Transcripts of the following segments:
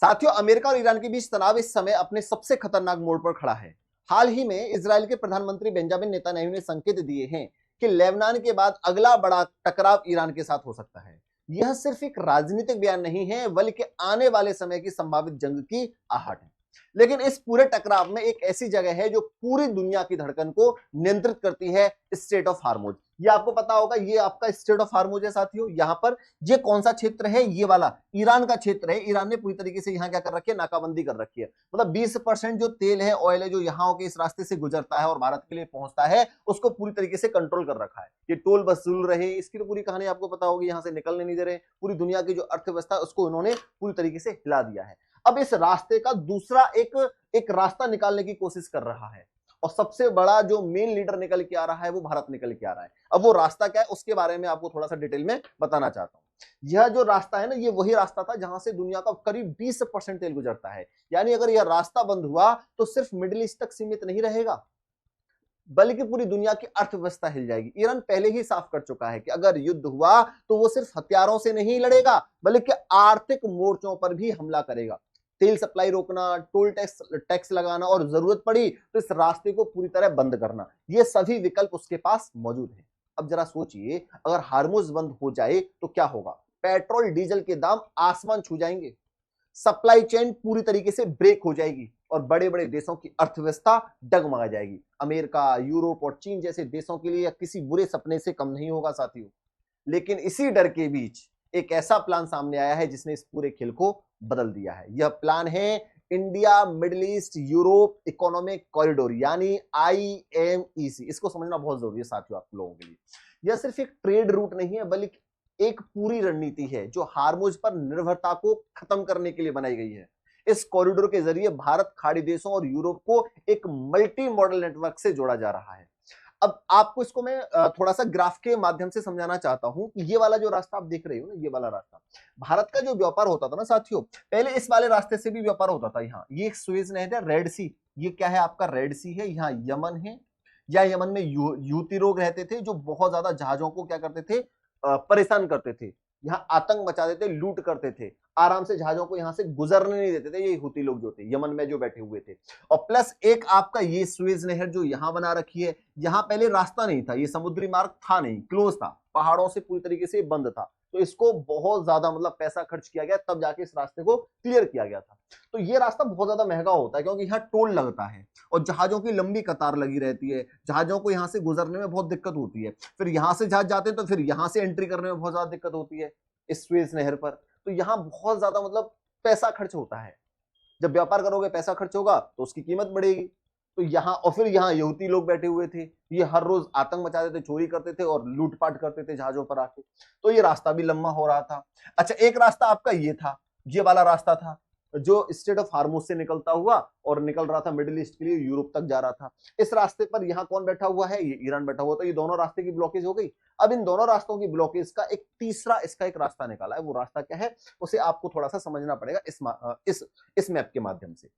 साथियों, अमेरिका और ईरान के बीच तनाव इस समय अपने सबसे खतरनाक मोड़ पर खड़ा है। हाल ही में इजराइल के प्रधानमंत्री बेंजामिन नेतन्याहू ने संकेत दिए हैं कि लेबनान के बाद अगला बड़ा टकराव ईरान के साथ हो सकता है। यह सिर्फ एक राजनीतिक बयान नहीं है, बल्कि आने वाले समय की संभावित जंग की आहट है। लेकिन इस पूरे टकराव में एक ऐसी जगह है जो पूरी दुनिया की धड़कन को नियंत्रित करती है, स्ट्रेट ऑफ हार्मुज। ये आपको पता होगा, ये आपका स्ट्रेट ऑफ हार्मुज है साथियों। यहां पर ये कौन सा क्षेत्र है? ये वाला ईरान का क्षेत्र है। ईरान ने पूरी तरीके से यहाँ क्या कर रखी है? नाकाबंदी कर रखी है। मतलब 20% जो तेल है, ऑयल है, जो यहाँ के इस रास्ते से गुजरता है और भारत के लिए पहुंचता है, उसको पूरी तरीके से कंट्रोल कर रखा है। ये टोल वसूल रहे, इसकी तो पूरी कहानी आपको पता होगी। यहाँ से निकलने नहीं दे रहे। पूरी दुनिया की जो अर्थव्यवस्था है उसको उन्होंने पूरी तरीके से हिला दिया है। अब इस रास्ते का दूसरा एक रास्ता निकालने की कोशिश कर रहा है, और सबसे बड़ा जो मेन लीडर निकल के आ रहा है वो भारत निकल के आ रहा है। अब वो रास्ता क्या है उसके बारे में आपको थोड़ा सा डिटेल में बताना चाहता हूं। यह जो रास्ता है ना, ये वही रास्ता था जहां से दुनिया का करीब 20% तेल गुजरता है। यानी अगर यह रास्ता बंद हुआ तो सिर्फ मिडिल ईस्ट तक सीमित नहीं रहेगा, बल्कि पूरी दुनिया की अर्थव्यवस्था हिल जाएगी। ईरान पहले ही साफ कर चुका है कि अगर युद्ध हुआ तो वो सिर्फ हथियारों से नहीं लड़ेगा, बल्कि आर्थिक मोर्चों पर भी हमला करेगा। तेल सप्लाई रोकना, टोल टैक्स लगाना, और जरूरत पड़ी तो इस रास्ते को पूरी तरह बंद करना, ये सभी विकल्प उसके पास मौजूद है। अब जरा सोचिए, अगर हार्मुज बंद हो जाए तो क्या होगा? पेट्रोल डीजल के दाम आसमान छू जाएंगे, सप्लाई चेन पूरी तरीके से ब्रेक हो जाएगी, और बड़े बड़े देशों की अर्थव्यवस्था डगमगा जाएगी। अमेरिका, यूरोप और चीन जैसे देशों के लिए यह किसी बुरे सपने से कम नहीं होगा साथियों। लेकिन इसी डर के बीच एक ऐसा प्लान सामने आया है जिसने इस पूरे खेल को बदल दिया है। यह प्लान है India middle east Europe economic corridor, यानी IMEC। इसको समझना बहुत जरूरी है साथियों आप लोगों के लिए। यह सिर्फ एक ट्रेड रूट नहीं है, बल्कि एक पूरी रणनीति है जो हार्मुज पर निर्भरता को खत्म करने के लिए बनाई गई है। इस कॉरिडोर के जरिए भारत, खाड़ी देशों और यूरोप को एक मल्टी मॉडल नेटवर्क से जोड़ा जा रहा है। अब आपको इसको मैं थोड़ा सा ग्राफ के माध्यम से समझाना चाहता हूं कि ये वाला जो रास्ता आप देख रहे हो ना, ये वाला रास्ता, भारत का जो व्यापार होता था ना साथियों, पहले इस वाले रास्ते से भी व्यापार होता था। यहाँ ये एक सुएज नहर है, रेड सी, ये क्या है आपका? रेड सी है। यहाँ यमन है, या यमन में यूती लोग रहते थे जो बहुत ज्यादा जहाजों को क्या करते थे? परेशान करते थे, यहाँ आतंक मचा देते, लूट करते थे, आराम से जहाजों को यहाँ से गुजरने नहीं देते थे। ये हुती लोग जो थे यमन में जो बैठे हुए थे। और प्लस एक आपका ये सुएज नहर जो यहाँ बना रखी है, यहाँ पहले रास्ता नहीं था, ये समुद्री मार्ग था नहीं, क्लोज था, पहाड़ों से पूरी तरीके से बंद था। तो इसको बहुत ज्यादा मतलब पैसा खर्च किया गया, तब जाके इस रास्ते को क्लियर किया गया था। तो ये रास्ता बहुत ज्यादा महंगा होता है क्योंकि यहाँ टोल लगता है, और जहाजों की लंबी कतार लगी रहती है, जहाजों को यहाँ से गुजरने में बहुत दिक्कत होती है। फिर यहाँ से जहाज जाते हैं तो फिर यहाँ से एंट्री करने में बहुत ज्यादा दिक्कत होती है इस सुएज नहर पर। तो यहाँ बहुत ज्यादा मतलब पैसा खर्च होता है। जब व्यापार करोगे पैसा खर्च होगा तो उसकी कीमत बढ़ेगी। तो यहाँ, और फिर यहाँ यहूदी लोग बैठे हुए थे, ये हर रोज आतंक मचाते थे, चोरी करते थे और लूटपाट करते थे जहाजों पर आके। तो ये रास्ता भी लंबा हो रहा था। अच्छा, एक रास्ता आपका ये था, ये वाला रास्ता था जो स्टेट ऑफ हार्मुज से निकलता हुआ और निकल रहा था मिडिल ईस्ट के लिए, यूरोप तक जा रहा था। इस रास्ते पर यहाँ कौन बैठा हुआ है? ये ईरान बैठा हुआ। तो ये दोनों रास्ते की ब्लॉकेज हो गई। अब इन दोनों रास्तों की ब्लॉकेज का एक तीसरा इसका एक रास्ता निकाला है। वो रास्ता क्या है उसे आपको थोड़ा सा समझना पड़ेगा इस मैप के माध्यम से।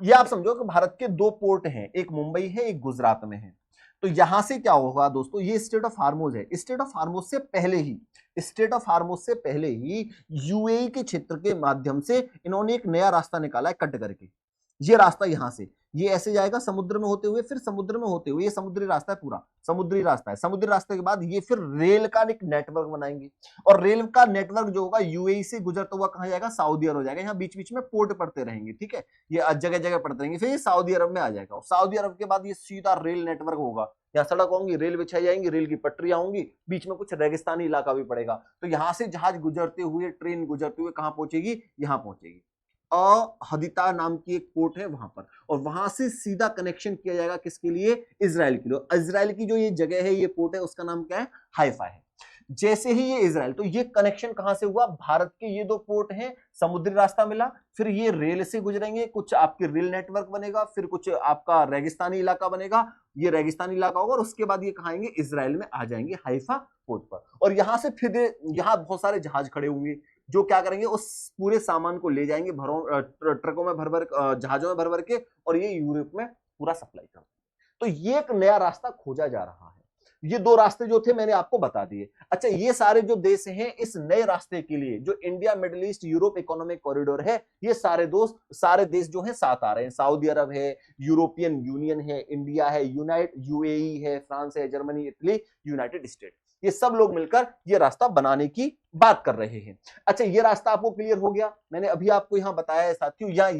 ये आप समझो कि भारत के दो पोर्ट हैं, एक मुंबई है, एक गुजरात में है। तो यहां से क्या होगा दोस्तों, ये स्टेट ऑफ हार्मुज है। स्टेट ऑफ हार्मुज से पहले ही, स्टेट ऑफ हार्मुज से पहले ही यूएई के क्षेत्र के माध्यम से इन्होंने एक नया रास्ता निकाला है कट करके। ये रास्ता यहां से ये ऐसे जाएगा समुद्र में होते हुए, फिर समुद्र में होते हुए, ये समुद्री रास्ता है, पूरा समुद्री रास्ता है। समुद्री रास्ते के बाद ये फिर रेल का एक नेटवर्क बनाएंगे, और रेल का नेटवर्क जो होगा यूएई से गुजरता हुआ कहां जाएगा? सऊदी अरब हो जाएगा। यहाँ बीच बीच में पोर्ट पड़ते रहेंगे, ठीक है, ये जगह जगह पड़ते रहेंगे, फिर ये सऊदी अरब में आ जाएगा। और सऊदी अरब के बाद ये सीधा रेल नेटवर्क होगा। यहाँ सड़क होंगी, रेल बिछाई जाएंगी, रेल की पटरियां होंगी, बीच में कुछ रेगिस्तानी इलाका भी पड़ेगा। तो यहाँ से जहाज गुजरते हुए, ट्रेन गुजरते हुए कहां पहुंचेगी? यहाँ पहुंचेगी। हदिता नाम की एक पोर्ट है वहां पर, और वहां से सीधा कनेक्शन किया जाएगा किसके लिए? इजराइल के लिए। इजराइल की जो ये जगह है, ये पोर्ट है, उसका नाम क्या है? हाइफा है। जैसे ही ये इजराइल, तो ये कनेक्शन कहां से हुआ? भारत के ये दो पोर्ट हैं, समुद्री रास्ता मिला, फिर ये रेल से गुजरेंगे, कुछ आपके रेल नेटवर्क बनेगा, फिर कुछ आपका रेगिस्तानी इलाका बनेगा, ये रेगिस्तानी इलाका होगा, और उसके बाद ये कहां आएंगे? इजराइल में आ जाएंगे, हाइफा पोर्ट पर। और यहां से फिर यहाँ बहुत सारे जहाज खड़े होंगे जो क्या करेंगे? उस पूरे सामान को ले जाएंगे ट्रकों में भर भर, जहाजों में भर भर के, और ये यूरोप में पूरा सप्लाई करते हैं। तो ये एक नया रास्ता खोजा जा रहा है। ये दो रास्ते जो थे मैंने आपको बता दिए। अच्छा, ये सारे जो देश हैं इस नए रास्ते के लिए, जो India middle east Europe economic corridor है, ये सारे देश जो हैं साथ आ रहे हैं। सऊदी अरब है, यूरोपियन यूनियन है, इंडिया है, यूएई है, फ्रांस है, जर्मनी, इटली, यूनाइटेड स्टेट, ये सब लोग मिलकर ये रास्ता बनाने की बात कर रहे हैं। अच्छा, ये रास्ता आपको क्लियर हो गया। मैंने अभी आपको यहां बताया है साथियों, यहाँ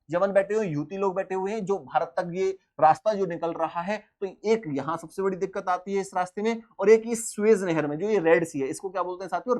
यमन बैठे हुए यूती लोग बैठे हुए हैं, जो भारत तक ये रास्ता जो निकल रहा है। तो एक यहां सबसे बड़ी दिक्कत आती है इस रास्ते में, और एक इस सुएज नहर में, जो ये रेड सी है, इसको क्या बोलते हैं साथियों?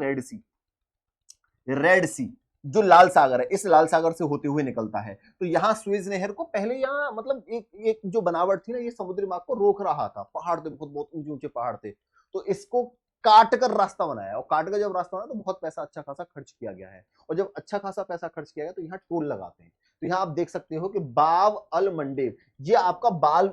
रेड सी, जो लाल सागर है, इस लाल सागर से होते हुए निकलता है। तो यहाँ सुएज नहर को पहले यहाँ मतलब एक जो बनावट थी ना, ये समुद्री मार्ग को रोक रहा था। पहाड़ थे, बहुत बहुत ऊंचे ऊंचे पहाड़ थे, तो इसको काट कर रास्ता बनाया, और काट कर जब रास्ता बनाया तो बहुत पैसा अच्छा खासा खर्च किया गया है। और जब अच्छा खासा पैसा खर्च किया गया तो यहाँ टोल लगाते हैं। तो यहाँ आप देख सकते हो कि बाब अल मंडेब, ये आपका बाल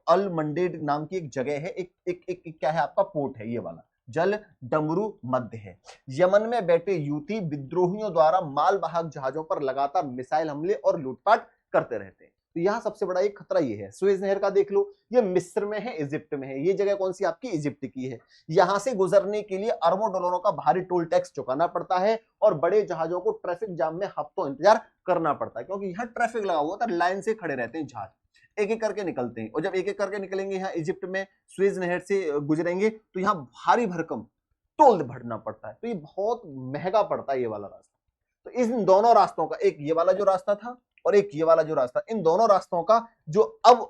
अल मंडेब नाम की एक जगह है, एक क्या है आपका पोर्ट है, ये वाला जल डमरू मध्य है। यमन में बैठे यूती विद्रोहियों द्वारा मालवाहक जहाजों पर लगातार मिसाइल हमले और लूटपाट करते रहते हैं। तो यहाँ सबसे बड़ा एक खतरा ये है। सुएज नहर का देख लो, ये मिस्र में है, इजिप्ट में है। ये जगह कौन सी आपकी? इजिप्ट की है। यहां से गुजरने के लिए अरबों डॉलरों का भारी टोल टैक्स चुकाना पड़ता है, और बड़े जहाजों को ट्रैफिक जाम में हफ्तों इंतजार करना पड़ता है, क्योंकि यहाँ ट्रैफिक लगा हुआ था, लाइन से खड़े रहते हैं जहाज, एक एक करके निकलते हैं। और जब एक एक करके निकलेंगे यहाँ इजिप्ट में, सुएज नहर से गुजरेंगे, तो यहाँ भारी भरकम टोल भरना पड़ता है। तो ये बहुत महंगा पड़ता है ये वाला रास्ता। तो इन दोनों रास्तों का, एक ये वाला जो रास्ता था और एक ये वाला जो रास्ता, इन दोनों रास्तों का जो अब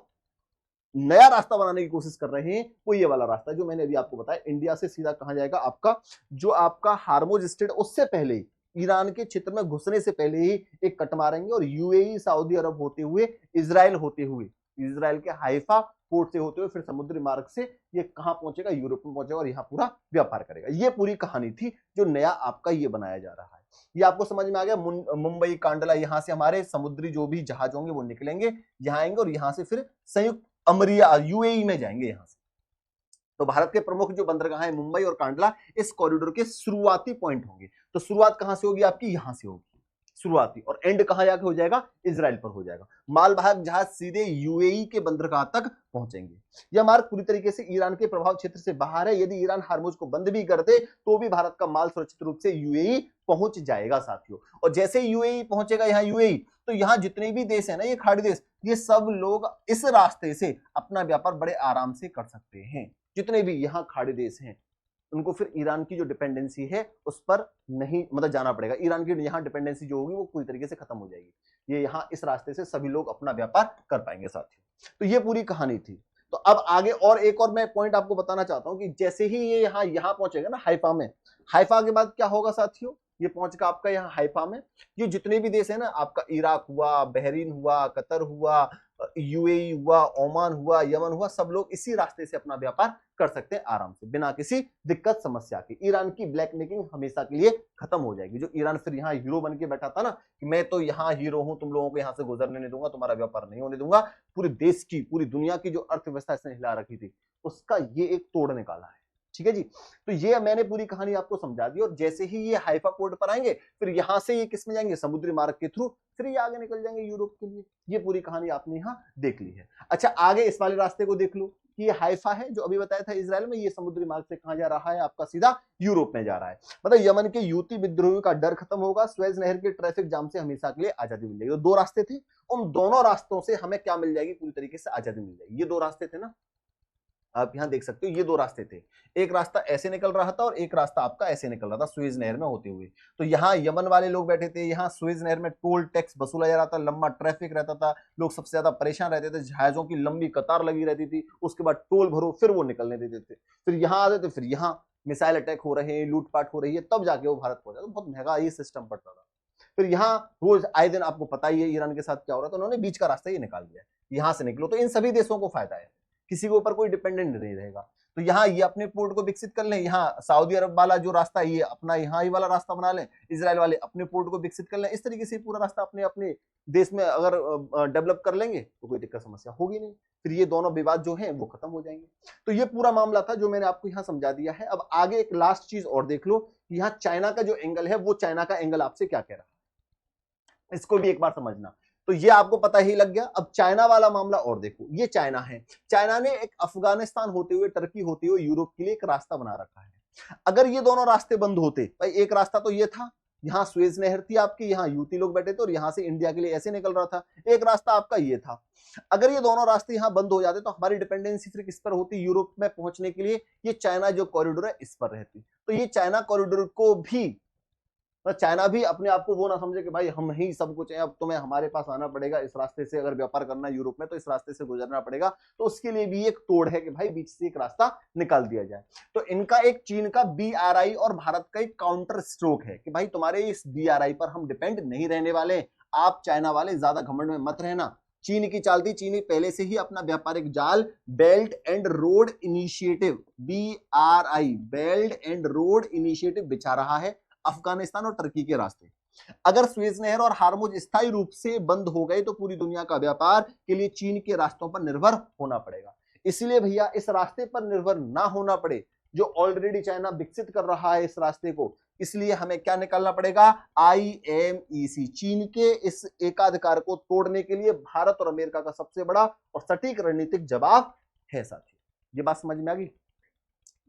नया रास्ता बनाने की कोशिश कर रहे हैं, वो ये वाला रास्ता जो मैंने अभी आपको बताया। इंडिया से सीधा कहां जाएगा? आपका जो आपका हार्मोज स्ट्रेट, उससे पहले ही ईरान के क्षेत्र में घुसने से पहले ही एक कट मारेंगे, और यूएई, सऊदी अरब होते हुए, इजराइल होते हुए, इजराइल के हाइफा पोर्ट से होते हुए फिर समुद्री मार्ग से ये कहां पहुंचेगा? यूरोप में पहुंचेगा, और यहाँ पूरा व्यापार करेगा। ये पूरी कहानी थी जो नया आपका ये बनाया जा रहा है। ये आपको समझ में आ गया? मुंबई, कांडला, यहां से हमारे समुद्री जो भी जहाज होंगे वो निकलेंगे, यहाँ आएंगे, और यहां से फिर संयुक्त अमरिया यूएई में जाएंगे यहां से। तो भारत के प्रमुख जो बंदरगाह है मुंबई और कांडला, इस कॉरिडोर के शुरुआती पॉइंट होंगे। तो शुरुआत कहां से होगी आपकी? यहां से होगी शुरुआती, और एंड कहां जाके हो जाएगा? इजराइल पर हो जाएगा। मालवाहक जहाज सीधे यूएई के बंदरगाह तक पहुंचेंगे। यह मार्ग पूरी तरीके से ईरान के प्रभाव क्षेत्र से बाहर है। यदि ईरान हार्मुज को बंद भी कर दे तो भी भारत का माल सुरक्षित रूप से यूएई पहुंच जाएगा साथियों। और जैसे यूएई पहुंचेगा, यहाँ यूएई, तो यहाँ जितने भी देश है ना, ये खाड़ी देश, ये सब लोग इस रास्ते से अपना व्यापार बड़े आराम से कर सकते हैं। जितने भी यहाँ खाड़ी देश हैं, उनको फिर ईरान की जो डिपेंडेंसी है उस पर नहीं मतलब जाना पड़ेगा। ईरान की यहाँ डिपेंडेंसी जो होगी वो पूरी तरीके से खत्म हो जाएगी। ये यहाँ इस रास्ते से सभी लोग अपना व्यापार कर पाएंगे साथियों। तो ये पूरी कहानी थी। तो अब आगे और एक और मैं पॉइंट आपको बताना चाहता हूं कि जैसे ही ये यहाँ पहुंचेगा ना हाइफा में, हाइफा के बाद क्या होगा साथियों? ये पहुंचेगा आपका यहाँ हाइफा में। ये जितने भी देश है ना, आपका इराक हुआ, बहरीन हुआ, कतर हुआ, यूएई हुआ, ओमान हुआ, यमन हुआ, सब लोग इसी रास्ते से अपना व्यापार कर सकते हैं आराम से, बिना किसी दिक्कत समस्या के। ईरान की ब्लैक मेकिंग हमेशा के लिए खत्म हो जाएगी। जो ईरान फिर यहाँ हीरो बन के बैठा था ना, कि मैं तो यहाँ हीरो हूं, तुम लोगों को यहाँ से गुजरने नहीं दूंगा, तुम्हारा व्यापार नहीं होने दूंगा, पूरे देश की, पूरी दुनिया की जो अर्थव्यवस्था इसने हिला रखी थी, उसका ये एक तोड़ निकाला है। ठीक है जी। तो ये मैंने पूरी कहानी आपको समझा दी। और जैसे ही ये हाइफा पोर्ट पर आएंगे, फिर यहां से ये किस में जाएंगे? समुद्री मार्ग के थ्रू, फिर ये आगे निकल जाएंगे यूरोप के लिए। ये पूरी कहानी आपने यहाँ देख ली है। अच्छा, आगे इस वाले रास्ते को देख लो कि ये हाइफा है जो अभी बताया था इजराइल में, ये समुद्री मार्ग से कहां जा रहा है? आपका सीधा यूरोप में जा रहा है। मतलब यमन के यूती विद्रोहियों का डर खत्म होगा, सुएज नहर के ट्रैफिक जाम से हमेशा के लिए आजादी मिल जाएगी। तो दो रास्ते थे, उन दोनों रास्तों से हमें क्या मिल जाएगी? पूरी तरीके से आजादी मिल जाएगी। ये दो रास्ते थे ना, आप यहां देख सकते हो, ये दो रास्ते थे। एक रास्ता ऐसे निकल रहा था और एक रास्ता आपका ऐसे निकल रहा था, सुएज नहर में होते हुए। तो यहाँ यमन वाले लोग बैठे थे, यहाँ सुएज नहर में टोल टैक्स वसूला जा रहा था, लंबा ट्रैफिक रहता था, लोग सबसे ज्यादा परेशान रहते थे, जहाजों की लंबी कतार लगी रहती थी। उसके बाद टोल भरो, फिर वो निकलने देते थे, फिर यहाँ आते थे, फिर यहाँ मिसाइल अटैक हो रहे हैं, लूटपाट हो रही है, तब जाके वो भारत पहुंचा। तो बहुत महंगा ये सिस्टम पड़ता था। फिर यहाँ रोज आए दिन आपको पता ही है ईरान के साथ क्या हो रहा था, उन्होंने बीच का रास्ता ये निकाल दिया, यहाँ से निकलो। तो इन सभी देशों को फायदा है, किसी के ऊपर कोई डिपेंडेंट नहीं रहेगा। तो यहाँ ये अपने पोर्ट को विकसित कर लें, यहाँ सऊदी अरब वाला जो रास्ता है ये अपना यहाँ ही वाला रास्ता बना लें, इजराइल वाले अपने पोर्ट को विकसित कर लें। इस तरीके से पूरा रास्ता अपने अपने देश में अगर डेवलप कर लेंगे तो कोई दिक्कत समस्या होगी नहीं, फिर ये दोनों विवाद जो है वो खत्म हो जाएंगे। तो ये पूरा मामला था जो मैंने आपको यहाँ समझा दिया है। अब आगे एक लास्ट चीज और देख लो, यहाँ चाइना का जो एंगल है, वो चाइना का एंगल आपसे क्या कह रहा है, इसको भी एक बार समझना। तो ये आपको पता ही लग गया। अब चाइना वाला मामला और देखो, ये चाइना है, चाइना ने एक अफगानिस्तान होते हुए, टर्की होते हुए यूरोप के लिए एक रास्ता बना रखा है। अगर ये दोनों रास्ते बंद होते, भाई एक रास्ता तो ये था, यहाँ स्वेज नहर थी आपकी, यहाँ यूती लोग बैठे थे और यहां से इंडिया के लिए ऐसे निकल रहा था, एक रास्ता आपका ये था। अगर ये दोनों रास्ते यहाँ बंद हो जाते तो हमारी डिपेंडेंसी फिर किस पर होती, यूरोप में पहुंचने के लिए ये चाइना जो कॉरिडोर है इस पर रहती। तो ये चाइना कॉरिडोर को भी, तो चाइना भी अपने आप को वो ना समझे कि भाई हम ही सब कुछ है, अब तुम्हें हमारे पास आना पड़ेगा, इस रास्ते से अगर व्यापार करना है यूरोप में तो इस रास्ते से गुजरना पड़ेगा। तो उसके लिए भी एक तोड़ है कि भाई बीच से एक रास्ता निकाल दिया जाए। तो इनका एक चीन का BRI और भारत का एक काउंटर स्ट्रोक है कि भाई तुम्हारे इस BRI पर हम डिपेंड नहीं रहने वाले, आप चाइना वाले ज्यादा घमंड में मत रहना। चीन की चाल थी, चीन पहले से ही अपना व्यापारिक जाल belt and road initiative BRI, belt and road initiative बिछा रहा है अफगानिस्तान और टर्की के रास्ते। अगर स्वेज नहर और हार्मुज स्थायी रूप से बंद हो गए तो पूरी दुनिया का व्यापार के लिए चीन के रास्तों पर निर्भर होना पड़ेगा। इसलिए भैया इस रास्ते पर निर्भर ना होना पड़े जो ऑलरेडी चाइना विकसित कर रहा है इस रास्ते को, इसलिए हमें क्या निकालना पड़ेगा, IMEC। चीन के इस एकाधिकार को तोड़ने के लिए भारत और अमेरिका का सबसे बड़ा और सटीक रणनीतिक जवाब है साथी। ये बात समझ में आ गई।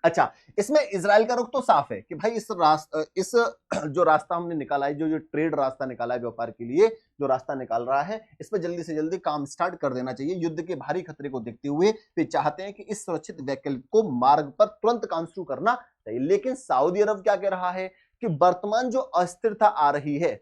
अच्छा, इसमें इजराइल का रुख तो साफ है कि भाई इस जो रास्ता हमने निकाला है, जो ट्रेड रास्ता निकाला है व्यापार के लिए, जो रास्ता निकाल रहा है, इस पर जल्दी से जल्दी काम स्टार्ट कर देना चाहिए। युद्ध के भारी खतरे को देखते हुए वे चाहते हैं कि इस सुरक्षित वैकल्पिक को मार्ग पर तुरंत काम शुरू करना चाहिए। लेकिन सऊदी अरब क्या कह रहा है कि वर्तमान जो अस्थिरता आ रही है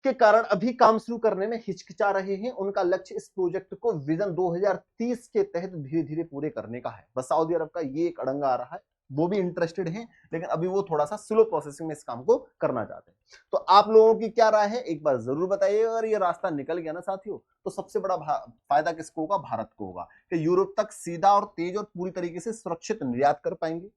के कारण अभी काम शुरू करने में हिचकिचा रहे हैं। उनका लक्ष्य इस प्रोजेक्ट को विजन 2030 के तहत धीरे धीरे पूरे करने का है। बस सऊदी अरब का ये एक अड़ंगा आ रहा है, वो भी इंटरेस्टेड हैं, लेकिन अभी वो थोड़ा सा स्लो प्रोसेसिंग में इस काम को करना चाहते हैं। तो आप लोगों की क्या राय है एक बार जरूर बताइए। अगर ये रास्ता निकल गया ना साथियों, तो सबसे बड़ा फायदा किसको होगा, भारत को होगा कि यूरोप तक सीधा और तेज और पूरी तरीके से सुरक्षित निर्यात कर पाएंगे।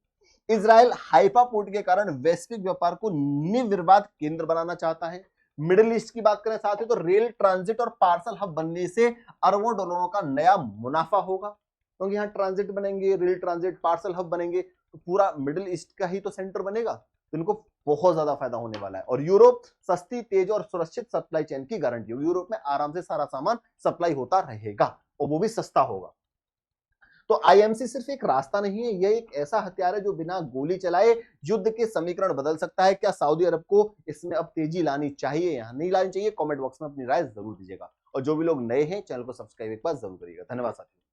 इजराइल हाइफा पोर्ट के कारण वैश्विक व्यापार को निर्विवाद केंद्र बनाना चाहता है। मिडिल ईस्ट की बात करें साथ ही, तो रेल ट्रांजिट और पार्सल हब बनने से अरबों डॉलरों का नया मुनाफा होगा, क्योंकि यहाँ ट्रांजिट बनेंगे, रेल ट्रांजिट, पार्सल हब बनेंगे, तो पूरा मिडिल ईस्ट का ही तो सेंटर बनेगा, तो इनको बहुत ज्यादा फायदा होने वाला है। और यूरोप सस्ती, तेज और सुरक्षित सप्लाई चेन की गारंटी होगी। यूरोप में आराम से सारा सामान सप्लाई होता रहेगा और वो भी सस्ता होगा। तो IMC सिर्फ एक रास्ता नहीं है, यह एक ऐसा हथियार है जो बिना गोली चलाए युद्ध के समीकरण बदल सकता है। क्या सऊदी अरब को इसमें अब तेजी लानी चाहिए या नहीं लानी चाहिए, कमेंट बॉक्स में अपनी राय जरूर दीजिएगा। और जो भी लोग नए हैं चैनल को सब्सक्राइब एक बार जरूर करिएगा। धन्यवाद साथियों।